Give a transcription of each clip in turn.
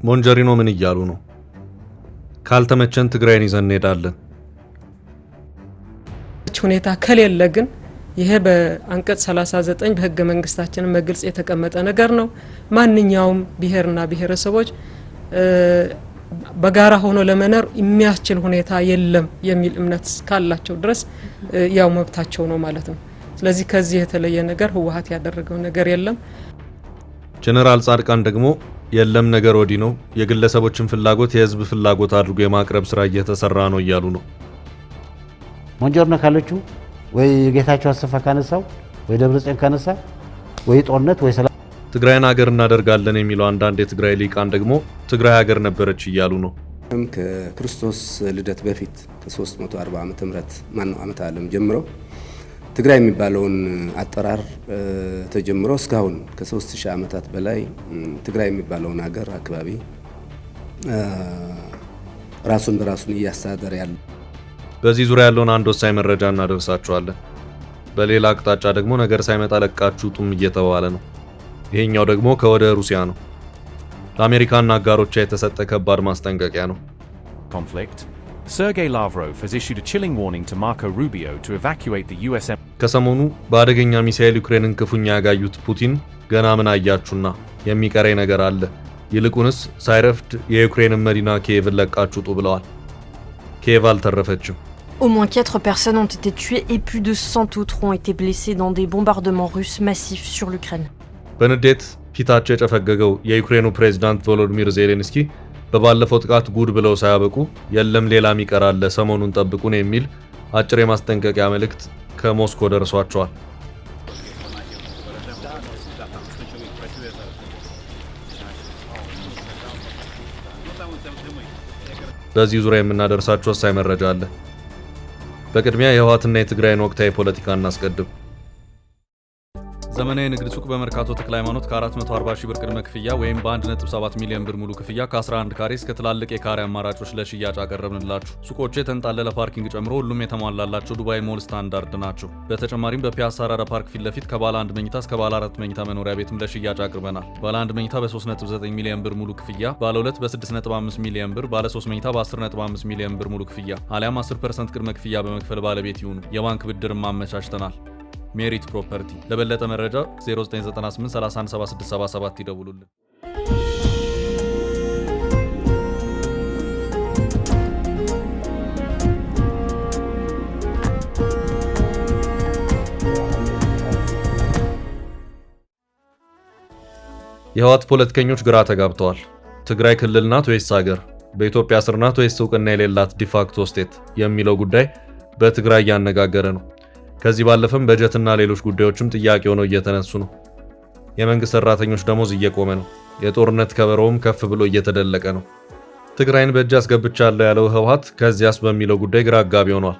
ሞንጀሪኖ ምን እያሉ ነው? ካልተመቸን ትግራይን ይዘን እንሄዳለን። ሁኔታ ከሌለ ግን ይሄ በአንቀጽ 39 በህገ መንግስታችን በግልጽ የተቀመጠ ነገር ነው። ማንኛውም ብሔርና ብሔረሰቦች በጋራ ሆኖ ለመኖር የሚያስችል ሁኔታ የለም የሚል እምነት ካላቸው ድረስ ያው መብታቸው ነው ማለት ነው። ስለዚህ ከዚህ የተለየ ነገር ህወሓት ያደረገው ነገር የለም። ጀነራል ጻድቃን ደግሞ የለም ነገር ወዲ ነው፣ የግለሰቦችን ፍላጎት የህዝብ ፍላጎት አድርጎ የማቅረብ ስራ እየተሰራ ነው እያሉ ነው። ሞንጀሪኖ ካለችው ወይ ጌታቸው አሰፋ ካነሳው ወይ ደብረጽዮን ካነሳ ወይ ጦርነት ወይ ሰላም ትግራይን ሀገር እናደርጋለን የሚለው አንዳንድ የትግራይ ሊቃን ደግሞ ትግራይ ሀገር ነበረች እያሉ ነው። ከክርስቶስ ልደት በፊት ከ340 ዓመተ ዓለም ጀምሮ ትግራይ የሚባለውን አጠራር ተጀምሮ እስካሁን ከ3000 ዓመታት በላይ ትግራይ የሚባለውን ሀገር አካባቢ ራሱን በራሱን እያስተዳደረ ያለ። በዚህ ዙሪያ ያለውን አንድ ወሳኝ መረጃ እናደርሳችኋለን። በሌላ አቅጣጫ ደግሞ ነገር ሳይመጣ ለቃችሁ ጡም እየተባለ ነው። ይሄኛው ደግሞ ከወደ ሩሲያ ነው። ለአሜሪካና አጋሮቿ የተሰጠ ከባድ ማስጠንቀቂያ ነው። Conflict. Sergei Lavrov has issued a chilling warning to Marco Rubio to evacuate the US. ከሰሞኑ በአደገኛ ሚሳኤል ዩክሬንን ክፉኛ ያጋዩት ፑቲን ገና ምን አያችሁና የሚቀረኝ ነገር አለ፣ ይልቁንስ ሳይረፍድ የዩክሬንን መዲና ኪየቭን ለቃችሁ ጡ ብለዋል። ኪየቭ አልተረፈችም። Au moins 4 personnes ont été tuées et plus de 100 autres ont été blessées dans des bombardements russes massifs sur l'Ukraine. በንዴት ፊታቸው የጨፈገገው የዩክሬኑ ፕሬዝዳንት ቮሎዲሚር ዜሌንስኪ በባለፈው ጥቃት ጉድ ብለው ሳያበቁ የለም ሌላም ይቀራል ሰሞኑን ጠብቁን የሚል አጭር የማስጠንቀቂያ መልእክት ከሞስኮ ደርሷቸዋል። በዚህ ዙሪያ የምናደርሳችሁ ወሳኝ መረጃ አለ። በቅድሚያ የህወሓትና የትግራይን ወቅታዊ ፖለቲካ እናስቀድም። ዘመናዊ ንግድ ሱቅ በመርካቶ ተክለ ሃይማኖት ከ440 ሺህ ብር ቅድመ ክፍያ ወይም በ1.7 ሚሊዮን ብር ሙሉ ክፍያ ከ11 ካሬ እስከ ትላልቅ የካሬ አማራጮች ለሽያጭ አቀረብንላችሁ። ሱቆቹ የተንጣለለ ፓርኪንግ ጨምሮ ሁሉም የተሟላላቸው ዱባይ ሞል ስታንዳርድ ናቸው። በተጨማሪም በፒያሳ አራዳ ፓርክ ፊት ለፊት ከባለ 1 መኝታ እስከ ባለ 4 መኝታ መኖሪያ ቤትም ለሽያጭ አቅርበናል። ባለ 1 መኝታ በ3.9 ሚሊዮን ብር ሙሉ ክፍያ፣ ባለ 2 በ6.5 ሚሊዮን ብር፣ ባለ 3 መኝታ በ10.5 ሚሊዮን ብር ሙሉ ክፍያ አሊያም 10% ቅድመ ክፍያ በመክፈል ባለቤት ይሁኑ። የባንክ ብድርም አመቻችተናል። ሜሪት ፕሮፐርቲ። ለበለጠ መረጃ 0998 317677 ይደውሉልን። የህወሓት ፖለቲከኞች ግራ ተጋብተዋል። ትግራይ ክልል ናት ወይስ ሀገር? በኢትዮጵያ ስር ናት ወይስ እውቅና የሌላት ዲፋክቶ ስቴት የሚለው ጉዳይ በትግራይ እያነጋገረ ነው። ከዚህ ባለፈም በጀትና ሌሎች ጉዳዮችም ጥያቄ ሆነው እየተነሱ ነው። የመንግስት ሰራተኞች ደሞዝ እየቆመ ነው። የጦርነት ከበሮውም ከፍ ብሎ እየተደለቀ ነው። ትግራይን በእጅ አስገብቻለሁ ያለው ህወሓት ከዚያስ በሚለው ጉዳይ ግራ አጋቢ ሆኗል።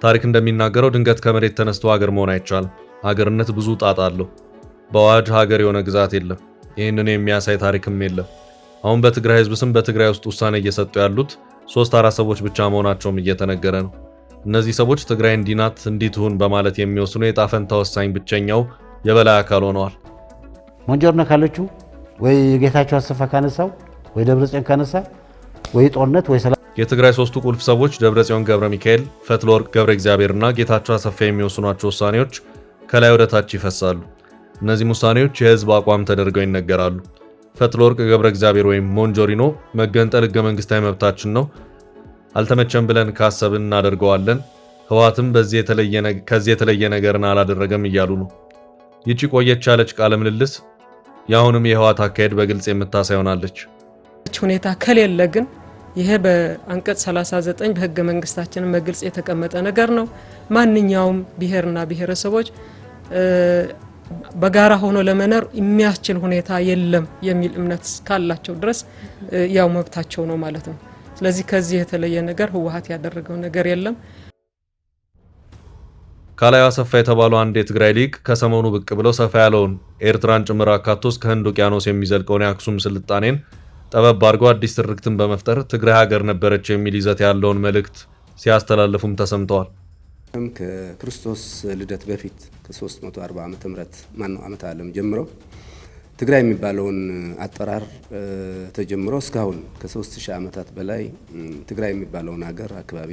ታሪክ እንደሚናገረው ድንገት ከመሬት ተነስቶ ሀገር መሆን አይቻልም። ሀገርነት ብዙ ጣጣ አለው። በአዋጅ ሀገር የሆነ ግዛት የለም። ይህንን የሚያሳይ ታሪክም የለም። አሁን በትግራይ ህዝብ ስም በትግራይ ውስጥ ውሳኔ እየሰጡ ያሉት 3-4 ሰዎች ብቻ መሆናቸውም እየተነገረ ነው። እነዚህ ሰዎች ትግራይ እንዲናት እንዲትሁን በማለት የሚወስኑ የጣፈንታ ወሳኝ ብቸኛው የበላይ አካል ሆነዋል። ሞንጀሪኖ ካለችው ወይ ጌታቸው አሰፋ ካነሳው ወይ ደብረጽዮን ካነሳ ወይ ጦርነት ወይ ሰላም የትግራይ ሶስቱ ቁልፍ ሰዎች ደብረጽዮን ገብረ ሚካኤል፣ ፈትለወርቅ ገብረ እግዚአብሔርና ጌታቸው አሰፋ የሚወስኗቸው ውሳኔዎች ከላይ ወደ ታች ይፈሳሉ። እነዚህ ውሳኔዎች የህዝብ አቋም ተደርገው ይነገራሉ። ፈትለወርቅ ገብረ እግዚአብሔር ወይም ሞንጀሪኖ መገንጠል ህገ መንግስታዊ መብታችን ነው፣ አልተመቸም ብለን ካሰብን እናደርገዋለን፣ ህወሓትም ከዚህ የተለየ ነገርን አላደረገም እያሉ ነው። ይቺ ቆየች ያለች ቃለ ምልልስ ያሁንም የህወሓት አካሄድ በግልጽ የምታሳይ ሆናለች። ሁኔታ ከሌለ ግን ይሄ በአንቀጽ 39 በህገ መንግስታችን በግልጽ የተቀመጠ ነገር ነው። ማንኛውም ብሔርና ብሔረሰቦች በጋራ ሆኖ ለመኖር የሚያስችል ሁኔታ የለም የሚል እምነት ካላቸው ድረስ ያው መብታቸው ነው ማለት ነው። ስለዚህ ከዚህ የተለየ ነገር ህወሓት ያደረገው ነገር የለም። ካላዩ አሰፋ የተባሉ አንድ የትግራይ ሊቅ ከሰሞኑ ብቅ ብለው ሰፋ ያለውን ኤርትራን ጭምር አካቶ እስከ ህንድ ውቅያኖስ የሚዘልቀውን የአክሱም ስልጣኔን ጠበብ አድርገው አዲስ ትርክትን በመፍጠር ትግራይ ሀገር ነበረች የሚል ይዘት ያለውን መልእክት ሲያስተላልፉም ተሰምተዋል። ከክርስቶስ ልደት በፊት ከ340 ዓመተ ዓለም ጀምሮ ትግራይ የሚባለውን አጠራር ተጀምሮ እስካሁን ከ3000 ዓመታት በላይ ትግራይ የሚባለውን ሀገር አካባቢ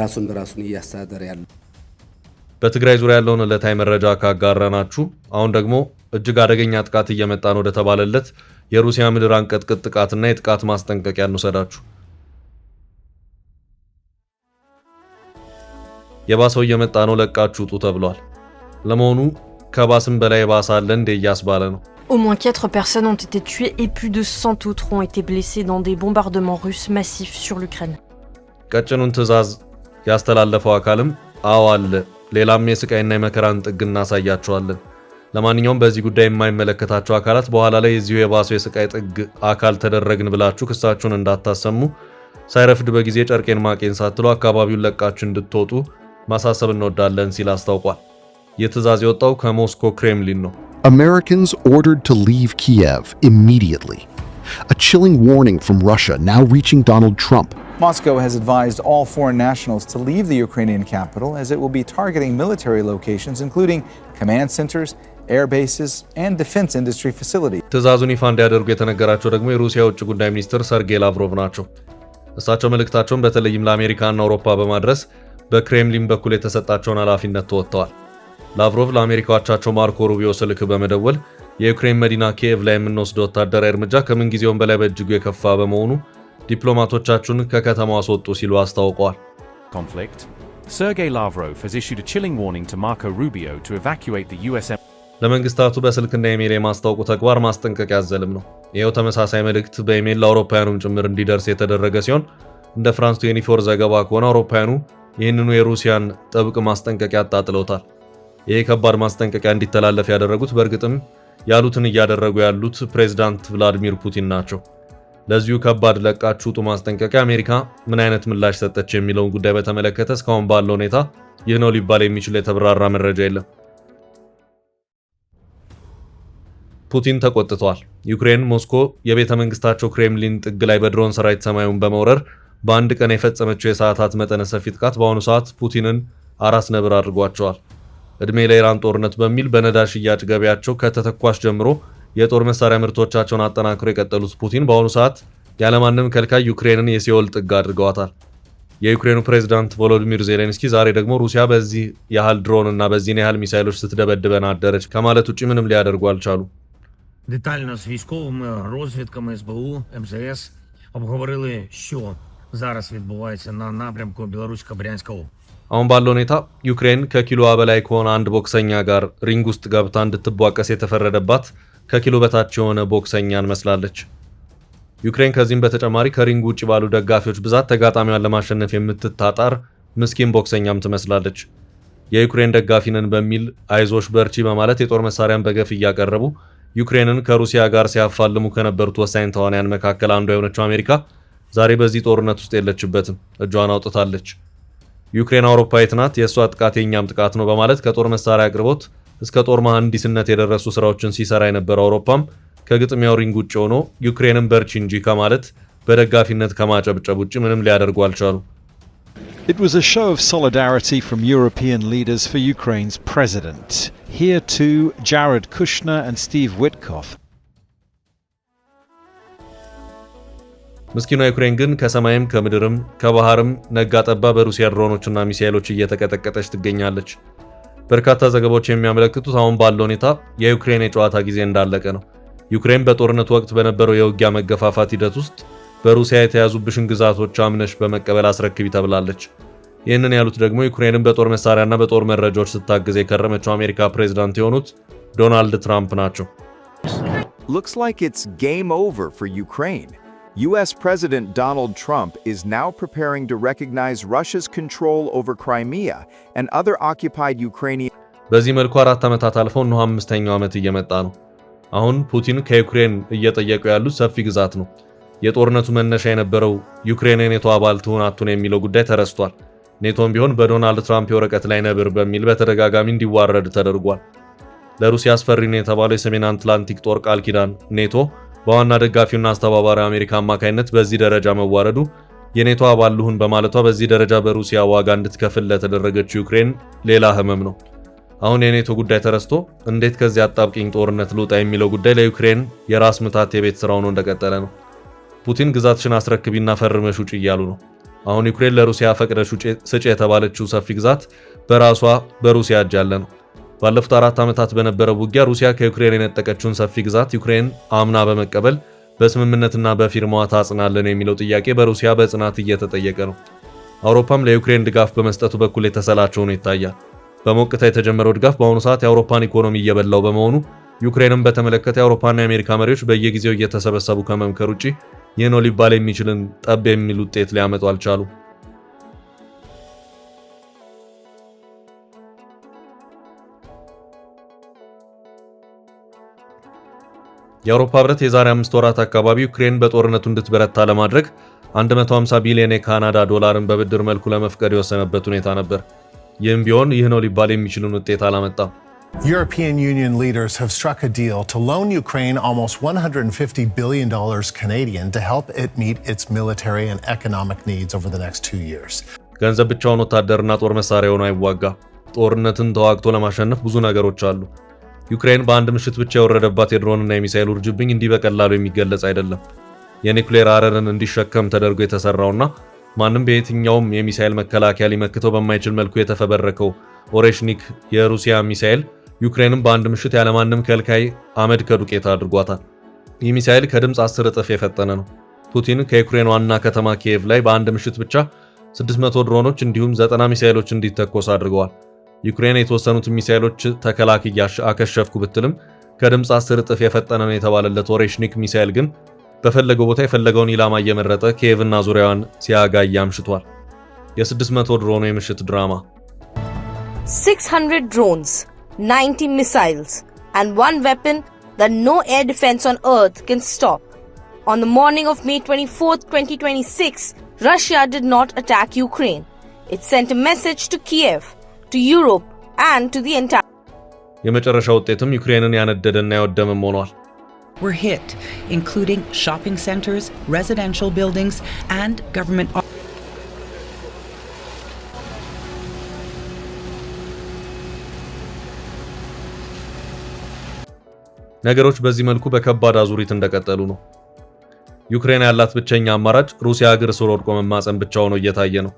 ራሱን በራሱን እያስተዳደረ ያለ በትግራይ ዙሪያ ያለውን ዕለታዊ መረጃ ካጋራናችሁ አሁን ደግሞ እጅግ አደገኛ ጥቃት እየመጣ ነው ወደ ተባለለት የሩሲያ ምድር አንቀጥቅጥ ጥቃትና የጥቃት ማስጠንቀቂያ እንወሰዳችሁ። የባሰው እየመጣ ነው ለቃችሁ ውጡ ተብሏል። ለመሆኑ ከባስም በላይ ባሳለ እንደ እያስባለ ነው። Au moins 4 personnes ont été tuées et plus de 100 autres ont été blessées dans des bombardements russes massifs sur l'Ukraine. ቀጭኑን ትዕዛዝ ያስተላለፈው አካልም አዋል ሌላም የስቃይና የመከራን ጥግ እናሳያቸዋለን። ለማንኛውም በዚህ ጉዳይ የማይመለከታቸው አካላት በኋላ ላይ እዚሁ የባሰው የስቃይ ጥግ አካል ተደረግን ብላችሁ ክሳችሁን እንዳታሰሙ ሳይረፍድ በጊዜ ጨርቄን ማቄን ሳትሉ አካባቢውን ለቃችሁ እንድትወጡ ማሳሰብ እንወዳለን ሲል አስታውቋል። የትዕዛዝ የወጣው ከሞስኮ ክሬምሊን ነው። Americans ordered to leave Kiev immediately. A chilling warning from Russia now reaching Donald Trump. Moscow has advised all foreign nationals to leave the Ukrainian capital as it will be targeting military locations including command centers, air bases and defense industry facilities. ትዕዛዙን ይፋ እንዲያደርጉ የተነገራቸው ደግሞ የሩሲያ ውጭ ጉዳይ ሚኒስትር ሰርጌይ ላቭሮቭ ናቸው። እሳቸው መልእክታቸውን በተለይም ለአሜሪካና አውሮፓ በማድረስ በክሬምሊን በኩል የተሰጣቸውን ኃላፊነት ተወጥተዋል። ላቭሮቭ ለአሜሪካዎቻቸው ማርኮ ሩቢዮ ስልክ በመደወል የዩክሬን መዲና ኪየቭ ላይ የምንወስደው ወታደራዊ እርምጃ ከምን ጊዜውም በላይ በእጅጉ የከፋ በመሆኑ ዲፕሎማቶቻችሁን ከከተማው አስወጡ ሲሉ አስታውቀዋል። Conflict. Sergei Lavrov has issued a chilling warning to Marco Rubio to evacuate the US ለመንግስታቱ በስልክና ኢሜል የማስታወቁ ተግባር ማስጠንቀቂያ ያዘልም ነው። ይሄው ተመሳሳይ መልእክት በኢሜል ለአውሮፓውያኑም ጭምር እንዲደርስ የተደረገ ሲሆን እንደ ፍራንስ 24 ዘገባ ከሆነ አውሮፓውያኑ ይህንኑ የሩሲያን ጥብቅ ማስጠንቀቂያ አጣጥለውታል። ይሄ ከባድ ማስጠንቀቂያ እንዲተላለፍ ያደረጉት በእርግጥም ያሉትን እያደረጉ ያሉት ፕሬዝዳንት ቭላዲሚር ፑቲን ናቸው። ለዚሁ ከባድ ለቃችሁ ውጡ ማስጠንቀቂያ አሜሪካ ምን አይነት ምላሽ ሰጠች የሚለውን ጉዳይ በተመለከተ እስካሁን ባለው ሁኔታ ይህ ነው ሊባል የሚችል የተብራራ መረጃ የለም። ፑቲን ተቆጥተዋል። ዩክሬን ሞስኮ የቤተ መንግስታቸው ክሬምሊን ጥግ ላይ በድሮን ሰራዊት ሰማዩን በመውረር በአንድ ቀን የፈጸመችው የሰዓታት መጠነ ሰፊ ጥቃት በአሁኑ ሰዓት ፑቲንን አራስ ነብር አድርጓቸዋል። እድሜ ለኢራን ጦርነት በሚል በነዳጅ ሽያጭ ገበያቸው ከተተኳሽ ጀምሮ የጦር መሳሪያ ምርቶቻቸውን አጠናክረው የቀጠሉት ፑቲን በአሁኑ ሰዓት ያለማንም ከልካይ ዩክሬንን የሲኦል ጥግ አድርገዋታል። የዩክሬኑ ፕሬዝዳንት ቮሎዲሚር ዜሌንስኪ ዛሬ ደግሞ ሩሲያ በዚህ ያህል ድሮን እና በዚህ ያህል ሚሳይሎች ስትደበድበን አደረች ከማለት ውጪ ምንም ሊያደርጉ አልቻሉ። Детально з військовими розвідками СБУ, МЗС обговорили, що зараз відбувається на напрямку Білорусько-Брянська область. አሁን ባለው ሁኔታ ዩክሬን ከኪሎዋ በላይ ከሆነ አንድ ቦክሰኛ ጋር ሪንግ ውስጥ ገብታ እንድትቧቀስ የተፈረደባት ከኪሎ በታች የሆነ ቦክሰኛን መስላለች። ዩክሬን ከዚህም በተጨማሪ ከሪንግ ውጭ ባሉ ደጋፊዎች ብዛት ተጋጣሚዋን ለማሸነፍ የምትታጣር ምስኪን ቦክሰኛም ትመስላለች። የዩክሬን ደጋፊ ነን በሚል አይዞሽ በርቺ በማለት የጦር መሳሪያን በገፍ እያቀረቡ ዩክሬንን ከሩሲያ ጋር ሲያፋልሙ ከነበሩት ወሳኝ ተዋናያን መካከል አንዷ የሆነችው አሜሪካ ዛሬ በዚህ ጦርነት ውስጥ የለችበትም፣ እጇን አውጥታለች። ዩክሬን አውሮፓዊት ናት፣ የእሷ ጥቃት የኛም ጥቃት ነው በማለት ከጦር መሳሪያ አቅርቦት እስከ ጦር መሐንዲስነት የደረሱ ስራዎችን ሲሰራ የነበረው አውሮፓም ከግጥሚያው ሪንግ ውጭ ሆኖ ዩክሬንን በርቺ እንጂ ከማለት በደጋፊነት ከማጨብጨብ ውጭ ምንም ሊያደርጉ አልቻሉ። It was a show of solidarity from European leaders for Ukraine's president. Here too, Jared Kushner and Steve Witkoff. ምስኪኗ ዩክሬን ግን ከሰማይም ከምድርም ከባህርም ነጋጠባ በሩሲያ ድሮኖችና ሚሳኤሎች እየተቀጠቀጠች ትገኛለች። በርካታ ዘገባዎች የሚያመለክቱት አሁን ባለው ሁኔታ የዩክሬን የጨዋታ ጊዜ እንዳለቀ ነው። ዩክሬን በጦርነቱ ወቅት በነበረው የውጊያ መገፋፋት ሂደት ውስጥ በሩሲያ የተያዙብሽን ግዛቶች አምነሽ በመቀበል አስረክቢ ተብላለች። ይህንን ያሉት ደግሞ ዩክሬንን በጦር መሳሪያና በጦር መረጃዎች ስታግዝ የከረመችው አሜሪካ ፕሬዝዳንት የሆኑት ዶናልድ ትራምፕ ናቸው። Looks like it's game over for Ukraine. US President Donald Trump is now preparing to recognize Russia's control over Crimea and other occupied Ukrainian. በዚህ መልኩ 4 ዓመታት አልፈው ነው 5ኛው ዓመት እየመጣ ነው። አሁን ፑቲን ከዩክሬን እየጠየቁ ያሉት ሰፊ ግዛት ነው። የጦርነቱ መነሻ የነበረው ዩክሬን የኔቶ አባል ትሁን አትሁን የሚለው ጉዳይ ተረስቷል። ኔቶም ቢሆን በዶናልድ ትራምፕ የወረቀት ላይ ነብር በሚል በተደጋጋሚ እንዲዋረድ ተደርጓል። ለሩሲያ አስፈሪ ነው የተባለው የሰሜን አትላንቲክ ጦር ቃል ኪዳን ኔቶ በዋና ደጋፊውና አስተባባሪ አሜሪካ አማካይነት በዚህ ደረጃ መዋረዱ የኔቶ አባል ልሁን በማለቷ በዚህ ደረጃ በሩሲያ ዋጋ እንድትከፍል ለተደረገችው ዩክሬን ሌላ ህመም ነው። አሁን የኔቶ ጉዳይ ተረስቶ እንዴት ከዚህ አጣብቂኝ ጦርነት ልውጣ የሚለው ጉዳይ ለዩክሬን የራስ ምታት የቤት ስራው ነው እንደቀጠለ ነው። ፑቲን ግዛትሽን አስረክቢና ፈርመሽ ውጪ እያሉ ነው። አሁን ዩክሬን ለሩሲያ ፈቅደሽ ስጪ የተባለችው ሰፊ ግዛት በራሷ በሩሲያ እጅ ያለ ነው። ባለፉት 4 ዓመታት በነበረው ውጊያ ሩሲያ ከዩክሬን የነጠቀችውን ሰፊ ግዛት ዩክሬን አምና በመቀበል በስምምነትና በፊርማዋ ታጽናለን የሚለው ጥያቄ በሩሲያ በጽናት እየተጠየቀ ነው። አውሮፓም ለዩክሬን ድጋፍ በመስጠቱ በኩል የተሰላቸው ነው ይታያል። በሞቅታ የተጀመረው ድጋፍ በአሁኑ ሰዓት የአውሮፓን ኢኮኖሚ እየበላው በመሆኑ ዩክሬንን በተመለከተ የአውሮፓና የአሜሪካ መሪዎች በየጊዜው እየተሰበሰቡ ከመምከር ውጪ ይህ ነው ሊባል የሚችልን ጠብ የሚል ውጤት ሊያመጡ አልቻሉም። የአውሮፓ ህብረት የዛሬ 5 ወራት አካባቢ ዩክሬን በጦርነቱ እንድትበረታ ለማድረግ 150 ቢሊዮን የካናዳ ዶላርን በብድር መልኩ ለመፍቀድ የወሰነበት ሁኔታ ነበር። ይህም ቢሆን ይህ ነው ሊባል የሚችልን ውጤት አላመጣም። European Union leaders have struck a deal to loan Ukraine almost $150 billion Canadian to help it meet its military and economic needs over the next 2 years. ገንዘብ ብቻውን ወታደርና ጦር መሳሪያ ሆኖ አይዋጋ። ጦርነትን ተዋግቶ ለማሸነፍ ብዙ ነገሮች አሉ። ዩክሬን በአንድ ምሽት ብቻ የወረደባት የድሮንና የሚሳኤል ውርጅብኝ እንዲህ በቀላሉ የሚገለጽ አይደለም። የኒውክሌር አረርን እንዲሸከም ተደርጎ የተሰራውና ማንም በየትኛውም የሚሳኤል መከላከያ ሊመክተው በማይችል መልኩ የተፈበረከው ኦሬሽኒክ የሩሲያ ሚሳኤል ዩክሬንን በአንድ ምሽት ያለማንም ከልካይ አመድ ከዱቄት አድርጓታል። ይህ ሚሳኤል ከድምፅ 10 እጥፍ የፈጠነ ነው። ፑቲን ከዩክሬን ዋና ከተማ ኪየቭ ላይ በአንድ ምሽት ብቻ 600 ድሮኖች እንዲሁም 90 ሚሳኤሎች እንዲተኮስ አድርገዋል። ዩክሬን የተወሰኑት ሚሳኤሎች ተከላክዬ አከሸፍኩ ብትልም ከድምፅ 10 እጥፍ የፈጠነ ነው የተባለለት ኦሬሽኒክ ሚሳኤል ግን በፈለገው ቦታ የፈለገውን ኢላማ እየመረጠ ኪየቭና ዙሪያዋን ሲያጋይ አምሽቷል። የ600 ድሮኑ የምሽት ድራማ 600 drones, 90 missiles, and one weapon that no air defense on Earth can stop. On the morning of May 24, 2026, Russia did not attack Ukraine. It sent a message to Kiev, to Europe, and to the entire. የመጨረሻ ውጤትም ዩክሬንን ያነደደና ያወደመም ሆኗል። Were hit, including shopping centers, residential buildings, and government. ነገሮች በዚህ መልኩ በከባድ አዙሪት እንደቀጠሉ ነው። ዩክሬን ያላት ብቸኛ አማራጭ ሩሲያ እግር ስር ወድቆ መማጸን ብቻ ሆኖ እየታየ ነው።